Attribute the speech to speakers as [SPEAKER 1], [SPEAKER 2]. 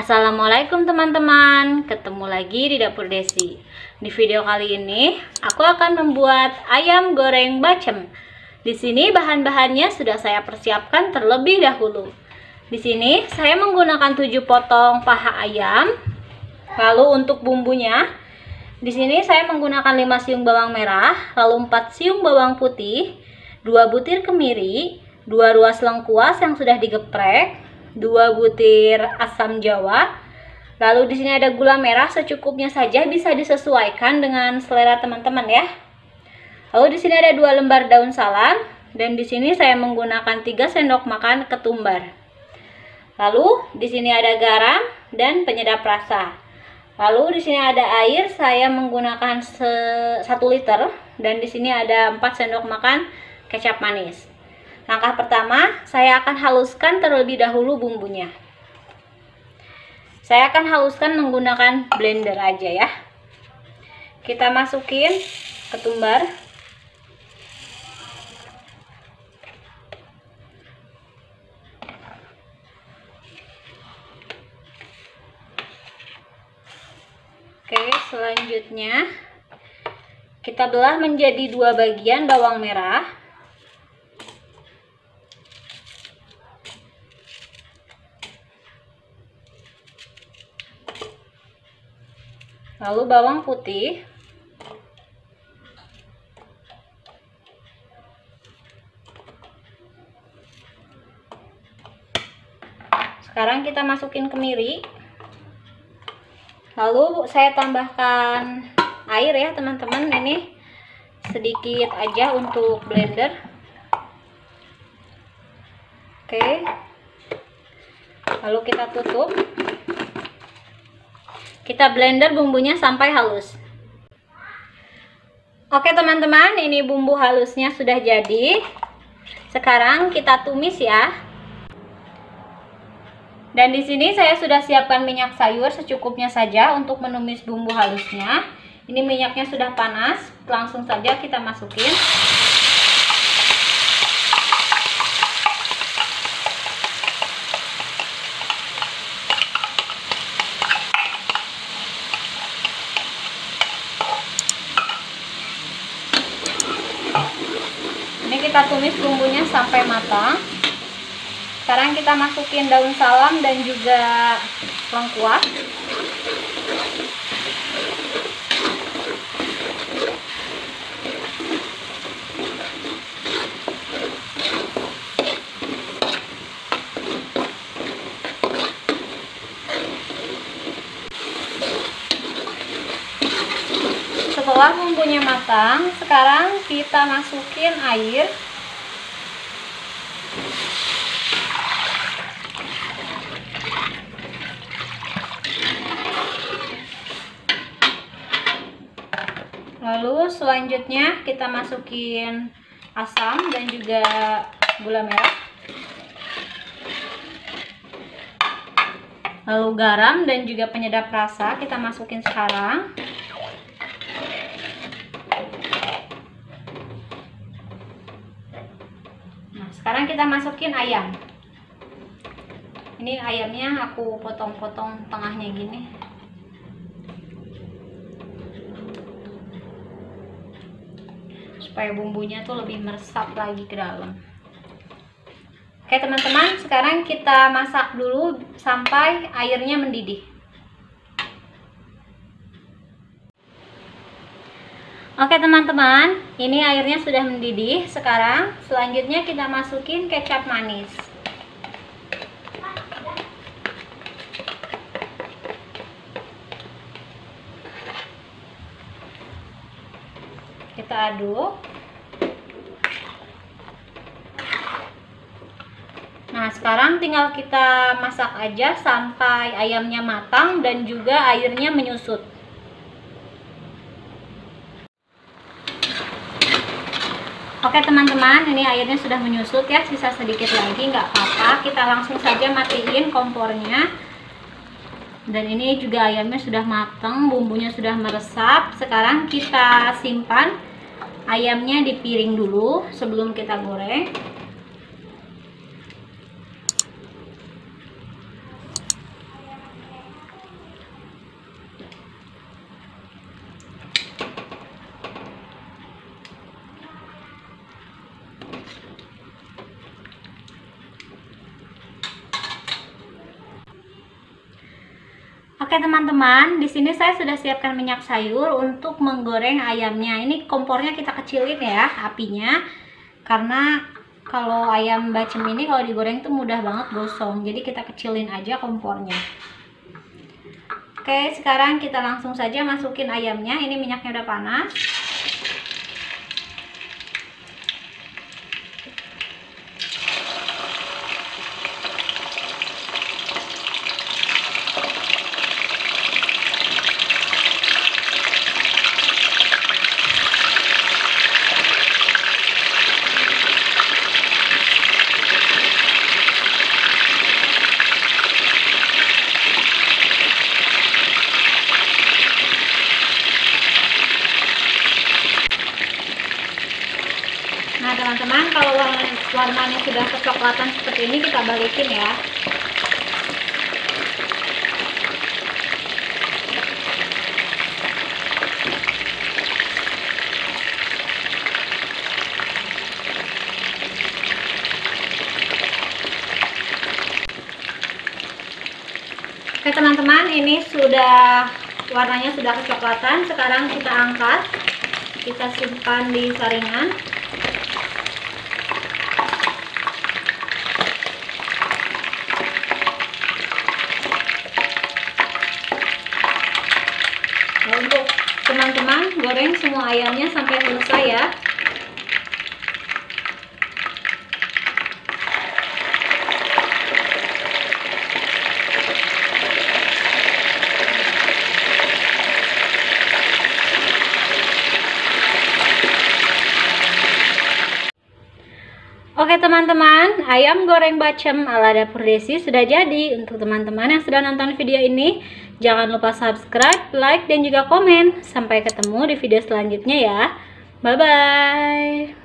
[SPEAKER 1] Assalamualaikum teman-teman, ketemu lagi di Dapur Desi. Di video kali ini, aku akan membuat ayam goreng bacem. Di sini bahan-bahannya sudah saya persiapkan terlebih dahulu. Di sini saya menggunakan 7 potong paha ayam. Lalu untuk bumbunya, di sini saya menggunakan 5 siung bawang merah, lalu 4 siung bawang putih, 2 butir kemiri, 2 ruas lengkuas yang sudah digeprek, 2 butir asam jawa. Lalu di sini ada gula merah secukupnya saja, bisa disesuaikan dengan selera teman-teman ya. Lalu di sini ada 2 lembar daun salam dan di sini saya menggunakan 3 sendok makan ketumbar. Lalu di sini ada garam dan penyedap rasa. Lalu di sini ada air, saya menggunakan 1 liter dan di sini ada 4 sendok makan kecap manis. Langkah pertama, saya akan haluskan terlebih dahulu bumbunya. Saya akan haluskan menggunakan blender aja ya. Kita masukin ketumbar. Oke, selanjutnya kita belah menjadi 2 bagian bawang merah. Lalu bawang putih. Sekarang kita masukin kemiri. Lalu saya tambahkan air ya teman-teman, ini sedikit aja untuk blender. Oke. Lalu kita tutup. Kita blender bumbunya sampai halus. Oke teman-teman, ini bumbu halusnya sudah jadi. Sekarang kita tumis ya. Dan di sini saya sudah siapkan minyak sayur secukupnya saja untuk menumis bumbu halusnya. Ini minyaknya sudah panas, langsung saja kita masukin. Ini kita tumis bumbunya sampai matang. Sekarang kita masukin daun salam dan juga lengkuas. Setelah bumbunya matang, sekarang kita masukin air. Lalu selanjutnya kita masukin asam dan juga gula merah. Lalu garam dan juga penyedap rasa kita masukin sekarang. Sekarang kita masukin ayam. Ini ayamnya aku potong-potong tengahnya gini. Supaya bumbunya tuh lebih meresap lagi ke dalam. Oke teman-teman, sekarang kita masak dulu sampai airnya mendidih. Oke teman-teman, ini airnya sudah mendidih. Sekarang selanjutnya kita masukin kecap manis. Kita aduk. Nah, sekarang tinggal kita masak aja sampai ayamnya matang dan juga airnya menyusut. Oke teman-teman, ini airnya sudah menyusut ya, sisa sedikit lagi, nggak apa-apa. Kita langsung saja matiin kompornya. Dan ini juga ayamnya sudah matang, bumbunya sudah meresap. Sekarang kita simpan ayamnya di piring dulu sebelum kita goreng. Oke teman-teman, di sini saya sudah siapkan minyak sayur untuk menggoreng ayamnya. Ini kompornya kita kecilin ya apinya, karena kalau ayam bacem ini kalau digoreng tuh mudah banget gosong. Jadi kita kecilin aja kompornya. Oke, sekarang kita langsung saja masukin ayamnya. Ini minyaknya udah panas. Nah teman-teman, kalau warnanya sudah kecoklatan seperti ini, kita balikin ya. Oke teman-teman, ini sudah warnanya sudah kecoklatan. Sekarang kita angkat, kita simpan di saringan. Nah, untuk teman-teman goreng semua ayamnya sampai selesai ya. Oke teman-teman, ayam goreng bacem ala Dapur Desi sudah jadi. Untuk teman-teman yang sudah nonton video ini, jangan lupa subscribe, like, dan juga komen. Sampai ketemu di video selanjutnya ya. Bye-bye.